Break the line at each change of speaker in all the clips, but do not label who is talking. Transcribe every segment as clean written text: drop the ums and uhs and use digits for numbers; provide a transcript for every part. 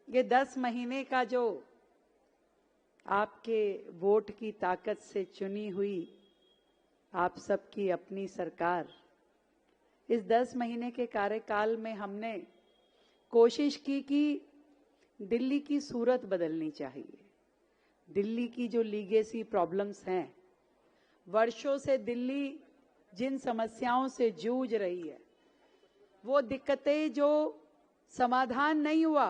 ये 10 महीने का जो आपके वोट की ताकत से चुनी हुई आप सबकी अपनी सरकार, इस 10 महीने के कार्यकाल में हमने कोशिश की कि दिल्ली की सूरत बदलनी चाहिए। दिल्ली की जो लीगेसी प्रॉब्लम्स हैं, वर्षों से दिल्ली जिन समस्याओं से जूझ रही है, वो दिक्कतें जो समाधान नहीं हुआ,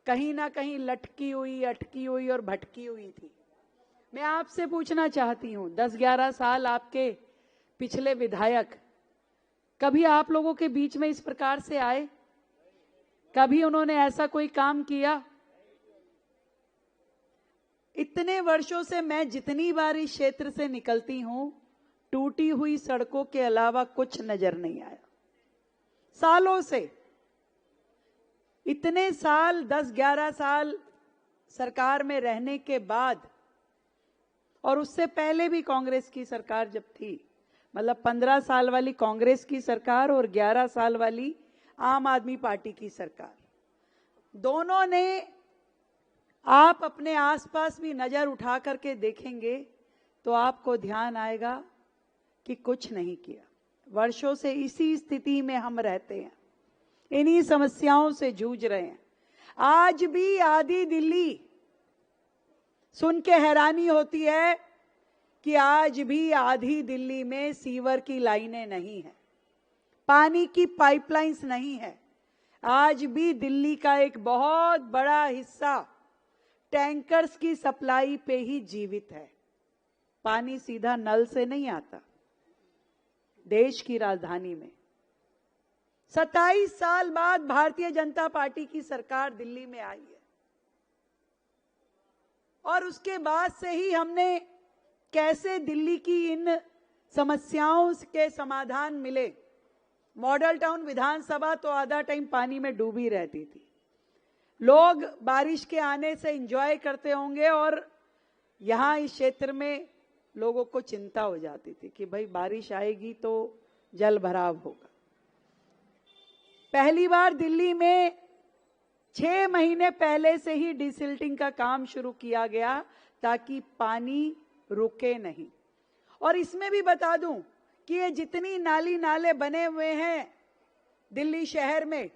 कहीं ना कहीं लटकी हुई, अटकी हुई और भटकी हुई थी। मैं आपसे पूछना चाहती हूं, 10-11 साल आपके पिछले विधायक कभी आप लोगों के बीच में इस प्रकार से आए? कभी उन्होंने ऐसा कोई काम किया? इतने वर्षों से मैं जितनी बार इस क्षेत्र से निकलती हूं, टूटी हुई सड़कों के अलावा कुछ नजर नहीं आया। सालों से, इतने साल, 10-11 साल सरकार में रहने के बाद, और उससे पहले भी कांग्रेस की सरकार जब थी, मतलब 15 साल वाली कांग्रेस की सरकार और 11 साल वाली आम आदमी पार्टी की सरकार, दोनों ने, आप अपने आसपास भी नजर उठा करके देखेंगे तो आपको ध्यान आएगा कि कुछ नहीं किया। वर्षों से इसी स्थिति में हम रहते हैं, इन्हीं समस्याओं से जूझ रहे हैं। आज भी आधी दिल्ली, सुन के हैरानी होती है कि आज भी आधी दिल्ली में सीवर की लाइनें नहीं है, पानी की पाइपलाइंस नहीं है। आज भी दिल्ली का एक बहुत बड़ा हिस्सा टैंकर्स की सप्लाई पे ही जीवित है। पानी सीधा नल से नहीं आता। देश की राजधानी में 27 साल बाद भारतीय जनता पार्टी की सरकार दिल्ली में आई है, और उसके बाद से ही हमने कैसे दिल्ली की इन समस्याओं के समाधान मिले। मॉडल टाउन विधानसभा तो आधा टाइम पानी में डूबी रहती थी। लोग बारिश के आने से एंजॉय करते होंगे, और यहां इस क्षेत्र में लोगों को चिंता हो जाती थी कि भाई बारिश आएगी तो जल भराव होगा। पहली बार दिल्ली में 6 महीने पहले से ही डिसिल्टिंग का काम शुरू किया गया ताकि पानी रुके नहीं। और इसमें भी बता दूं कि ये जितनी नाली नाले बने हुए हैं दिल्ली शहर में,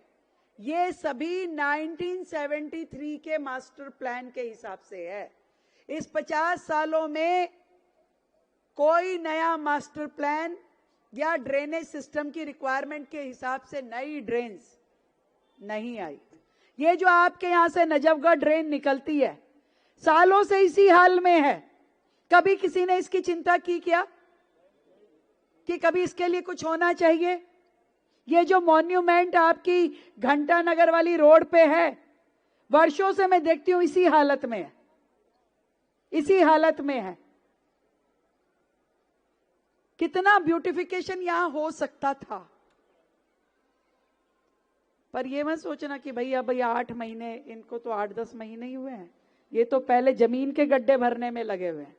ये सभी 1973 के मास्टर प्लान के हिसाब से है। इस 50 सालों में कोई नया मास्टर प्लान या ड्रेनेज सिस्टम की रिक्वायरमेंट के हिसाब से नई ड्रेन्स नहीं आई। ये जो आपके यहां से नजफगढ़ ड्रेन निकलती है, सालों से इसी हाल में है। कभी किसी ने इसकी चिंता की क्या कि कभी इसके लिए कुछ होना चाहिए? ये जो मॉन्यूमेंट आपकी घंटा नगर वाली रोड पे है, वर्षों से मैं देखती हूं इसी हालत में है, इसी हालत में है। कितना ब्यूटिफिकेशन यहां हो सकता था। पर ये मत सोचना कि भैया 8 महीने, इनको तो 8-10 महीने ही हुए हैं। ये तो पहले जमीन के गड्ढे भरने में लगे हुए हैं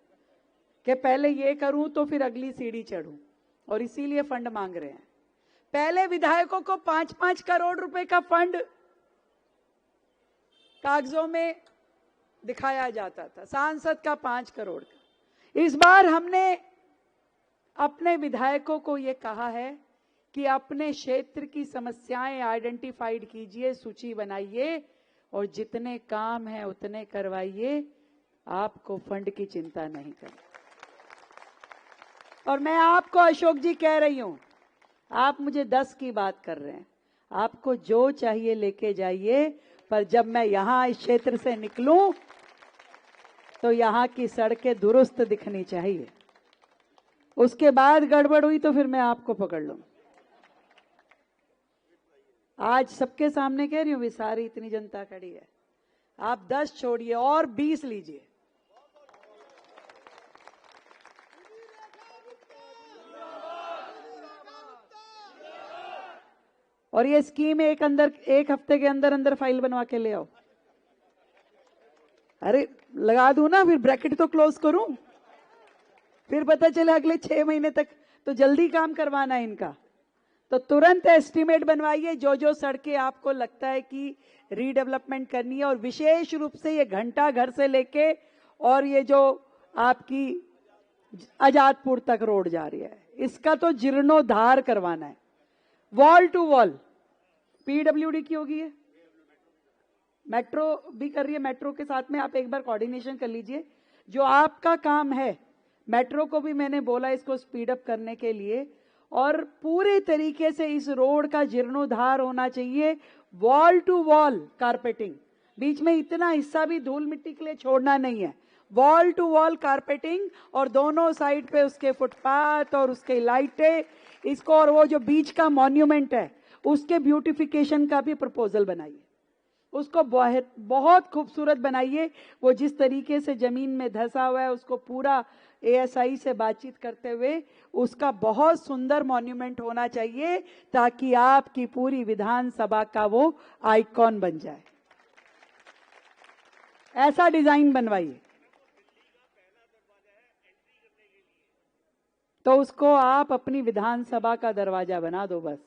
कि पहले ये करूं तो फिर अगली सीढ़ी चढ़ूं, और इसीलिए फंड मांग रहे हैं। पहले विधायकों को 5-5 करोड़ रुपए का फंड कागजों में दिखाया जाता था, सांसद का 5 करोड़ का। इस बार हमने अपने विधायकों को ये कहा है कि अपने क्षेत्र की समस्याएं आइडेंटिफाइड कीजिए, सूची बनाइए, और जितने काम हैं उतने करवाइए। आपको फंड की चिंता नहीं करनी। और मैं आपको अशोक जी कह रही हूं, आप मुझे 10 की बात कर रहे हैं, आपको जो चाहिए लेके जाइए, पर जब मैं यहां इस क्षेत्र से निकलूं तो यहां की सड़कें दुरुस्त दिखनी चाहिए। उसके बाद गड़बड़ हुई तो फिर मैं आपको पकड़ लूं। आज सबके सामने कह रही हूं, सारी इतनी जनता खड़ी है, आप 10 छोड़िए और 20 लीजिए। और ये स्कीम एक हफ्ते के अंदर अंदर फाइल बनवा के ले आओ। अरे लगा दूं ना, फिर ब्रैकेट तो क्लोज करूं, फिर पता चले अगले 6 महीने तक। तो जल्दी काम करवाना है इनका। तो तुरंत एस्टीमेट बनवाइए जो जो सड़कें आपको लगता है कि रीडेवलपमेंट करनी है, और विशेष रूप से ये घंटा घर से लेके और ये जो आपकी आजादपुर तक रोड जा रही है, इसका तो जीर्णोद्धार करवाना है, वॉल टू वॉल। पीडब्ल्यूडी की होगी, है मेट्रो भी कर रही है, मेट्रो के साथ में आप एक बार कोऑर्डिनेशन कर लीजिए। जो आपका काम है, मेट्रो को भी मैंने बोला इसको स्पीड अप करने के लिए, और पूरे तरीके से इस रोड का जीर्णोद्धार होना चाहिए। वॉल टू वॉल कारपेटिंग, बीच में इतना हिस्सा भी धूल मिट्टी के लिए छोड़ना नहीं है। वॉल टू वॉल कारपेटिंग, और दोनों साइड पे उसके फुटपाथ और उसके लाइटें, इसको, और वो जो बीच का मॉन्यूमेंट है उसके ब्यूटिफिकेशन का भी प्रपोजल बनाइए, उसको बहुत खूबसूरत बनाइए। वो जिस तरीके से जमीन में धंसा हुआ है उसको पूरा एएसआई से बातचीत करते हुए उसका बहुत सुंदर मॉन्यूमेंट होना चाहिए, ताकि आपकी पूरी विधानसभा का वो आइकॉन बन जाए। ऐसा डिजाइन बनवाइए, तो उसको आप अपनी विधानसभा का दरवाजा बना दो बस,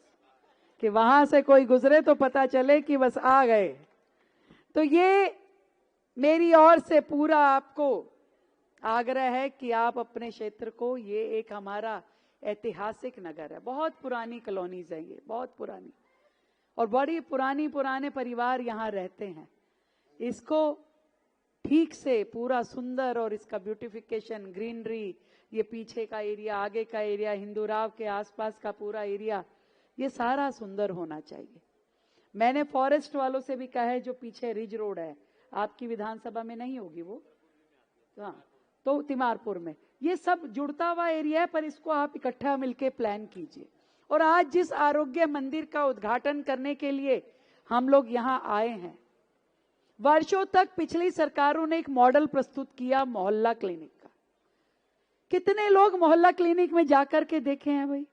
कि वहां से कोई गुजरे तो पता चले कि बस आ गए। तो ये मेरी ओर से पूरा आपको आग्रह है कि आप अपने क्षेत्र को, ये एक हमारा ऐतिहासिक नगर है, बहुत पुरानी कॉलोनीज है ये, बहुत पुरानी, और बड़ी पुराने परिवार यहाँ रहते हैं। इसको ठीक से पूरा सुंदर, और इसका ब्यूटिफिकेशन, ग्रीनरी, ये पीछे का एरिया, आगे का एरिया, हिंदूराव के आसपास का पूरा एरिया, ये सारा सुंदर होना चाहिए। मैंने फॉरेस्ट वालों से भी कहा है, जो पीछे रिज रोड है, आपकी विधानसभा में नहीं होगी वो, हाँ, तो तिमारपुर में ये सब जुड़ता हुआ एरिया है, पर इसको आप इकट्ठा मिलके प्लान कीजिए। और आज जिस आरोग्य मंदिर का उद्घाटन करने के लिए हम लोग यहाँ आए हैं, वर्षों तक पिछली सरकारों ने एक मॉडल प्रस्तुत किया मोहल्ला क्लिनिक का। कितने लोग मोहल्ला क्लिनिक में जाकर के देखे हैं भाई?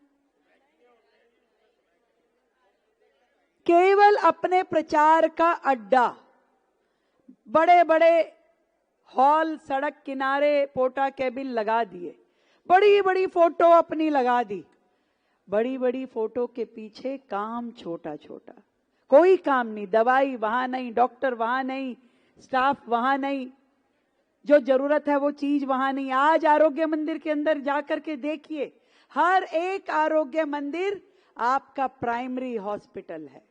केवल अपने प्रचार का अड्डा, बड़े बड़े हॉल, सड़क किनारे पोटा केबिन लगा दिए, बड़ी बड़ी फोटो अपनी लगा दी। बड़ी बड़ी फोटो के पीछे काम छोटा छोटा, कोई काम नहीं, दवाई वहां नहीं, डॉक्टर वहां नहीं, स्टाफ वहां नहीं, जो जरूरत है वो चीज वहां नहीं। आज आरोग्य मंदिर के अंदर जाकर के देखिए, हर एक आरोग्य मंदिर आपका प्राइमरी हॉस्पिटल है।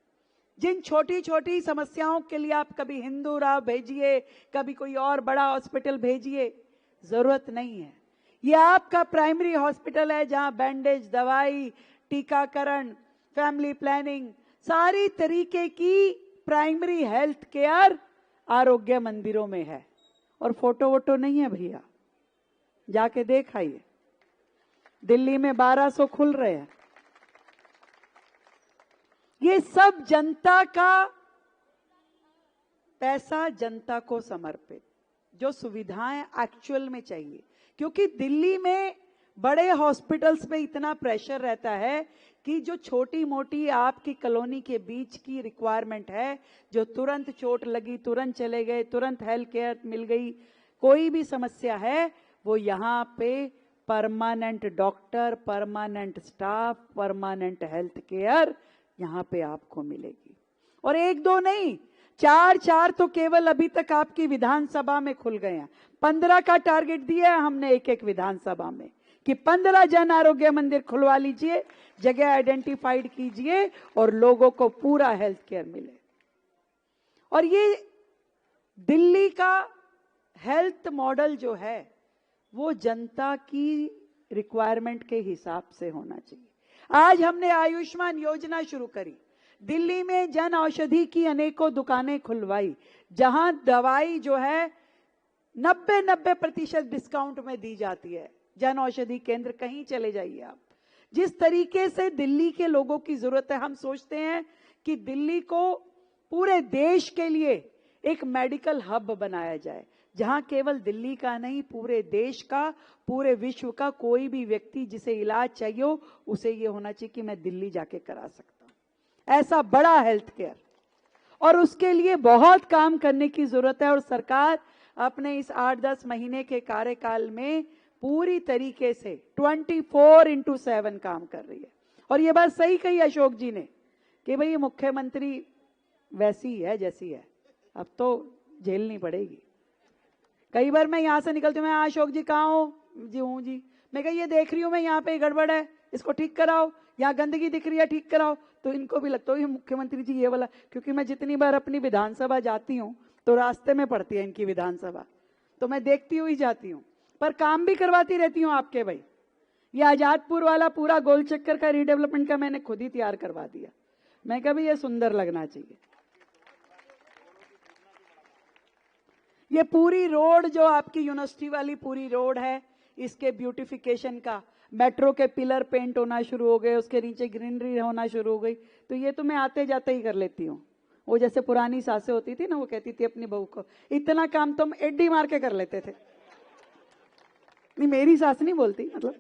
जिन छोटी छोटी समस्याओं के लिए आप कभी हिंदूराव भेजिए, कभी कोई और बड़ा हॉस्पिटल भेजिए, जरूरत नहीं है। ये आपका प्राइमरी हॉस्पिटल है, जहां बैंडेज, दवाई, टीकाकरण, फैमिली प्लानिंग, सारी तरीके की प्राइमरी हेल्थ केयर आरोग्य मंदिरों में है। और फोटो वोटो नहीं है भैया, जाके देखाइए। दिल्ली में 1200 खुल रहे हैं। ये सब जनता का पैसा, जनता को समर्पित, जो सुविधाएं एक्चुअल में चाहिए। क्योंकि दिल्ली में बड़े हॉस्पिटल्स पे इतना प्रेशर रहता है कि जो छोटी मोटी आपकी कॉलोनी के बीच की रिक्वायरमेंट है, जो तुरंत चोट लगी तुरंत चले गए, तुरंत हेल्थ केयर मिल गई, कोई भी समस्या है, वो यहाँ पे permanent doctor, permanent staff, permanent health care यहाँ पे आपको मिलेगी। और एक दो नहीं, 4 तो केवल अभी तक आपकी विधानसभा में खुल गए हैं। 15 का टारगेट दिया है हमने एक एक विधानसभा में, कि 15 जन आरोग्य मंदिर खुलवा लीजिए, जगह आइडेंटिफाइड कीजिए और लोगों को पूरा हेल्थ केयर मिले। और ये दिल्ली का हेल्थ मॉडल जो है वो जनता की रिक्वायरमेंट के हिसाब से होना चाहिए। आज हमने आयुष्मान योजना शुरू करी, दिल्ली में जन औषधि की अनेकों दुकानें खुलवाई, जहां दवाई जो है 90% डिस्काउंट में दी जाती है। जन औषधि केंद्र कहीं चले जाइए आप, जिस तरीके से दिल्ली के लोगों की जरूरत है, हम सोचते हैं कि दिल्ली को पूरे देश के लिए एक मेडिकल हब बनाया जाए, जहां केवल दिल्ली का नहीं, पूरे देश का, पूरे विश्व का कोई भी व्यक्ति जिसे इलाज चाहिए हो, उसे ये होना चाहिए कि मैं दिल्ली जाके करा सकता हूं। ऐसा बड़ा हेल्थ केयर, और उसके लिए बहुत काम करने की जरूरत है। और सरकार अपने इस 8-10 महीने के कार्यकाल में पूरी तरीके से 24/7 काम कर रही है। और ये बात सही कही अशोक जी ने कि भाई ये मुख्यमंत्री वैसी ही है जैसी है, अब तो झेलनी पड़ेगी। कई बार मैं यहां से निकलती हूँ, मैं अशोक जी कहाँ हो? जी हूँ जी। मैं कहा ये देख रही हूँ मैं यहाँ पे गड़बड़ है, इसको ठीक कराओ, यहाँ गंदगी दिख रही है ठीक कराओ। तो इनको भी लगता है मुख्यमंत्री जी ये वाला, क्योंकि मैं जितनी बार अपनी विधानसभा जाती हूँ तो रास्ते में पड़ती है इनकी विधानसभा, तो मैं देखती हुई जाती हूँ, पर काम भी करवाती रहती हूँ आपके भाई। ये आजादपुर वाला पूरा गोल चक्कर का रीडेवलपमेंट का मैंने खुद ही तैयार करवा दिया। मैं कहा भी ये सुंदर लगना चाहिए। ये पूरी रोड जो आपकी यूनिवर्सिटी वाली पूरी रोड है, इसके ब्यूटिफिकेशन का, मेट्रो के पिलर पेंट होना शुरू हो गए, उसके नीचे ग्रीनरी होना शुरू हो गई। तो ये तो मैं आते जाते ही कर लेती हूँ। वो जैसे पुरानी सासें होती थी ना, वो कहती थी अपनी बहू को, इतना काम तो हम एड्डी मार के कर लेते थे। नहीं, मेरी सास नहीं बोलती, मतलब।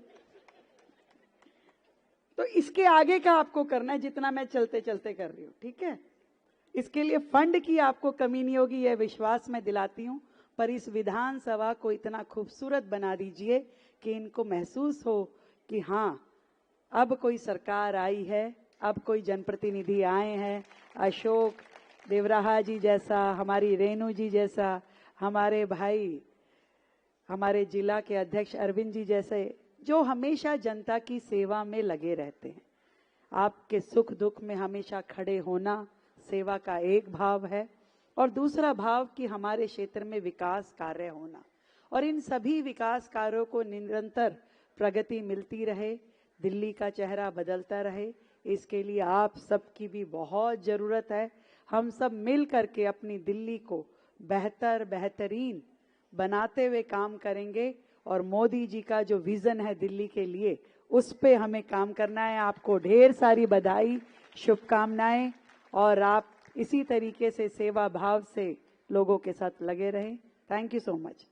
तो इसके आगे का आपको करना है जितना मैं चलते चलते कर रही हूँ, ठीक है। इसके लिए फंड की आपको कमी नहीं होगी, यह विश्वास मैं दिलाती हूं। पर इस विधानसभा को इतना खूबसूरत बना दीजिए कि इनको महसूस हो कि हां, अब कोई सरकार आई है, अब कोई जनप्रतिनिधि आए हैं। अशोक देवराहा जी जैसा, हमारी रेणु जी जैसा, हमारे भाई, हमारे जिला के अध्यक्ष अरविंद जी जैसे, जो हमेशा जनता की सेवा में लगे रहते हैं। आपके सुख दुख में हमेशा खड़े होना सेवा का एक भाव है, और दूसरा भाव कि हमारे क्षेत्र में विकास कार्य होना, और इन सभी विकास कार्यों को निरंतर प्रगति मिलती रहे, दिल्ली का चेहरा बदलता रहे। इसके लिए आप सबकी भी बहुत जरूरत है। हम सब मिल करके अपनी दिल्ली को बेहतरीन बनाते हुए काम करेंगे, और मोदी जी का जो विजन है दिल्ली के लिए, उस पे हमें काम करना है। आपको ढेर सारी बधाई, शुभकामनाएं, और आप इसी तरीके से सेवा भाव से लोगों के साथ लगे रहें। Thank you so much.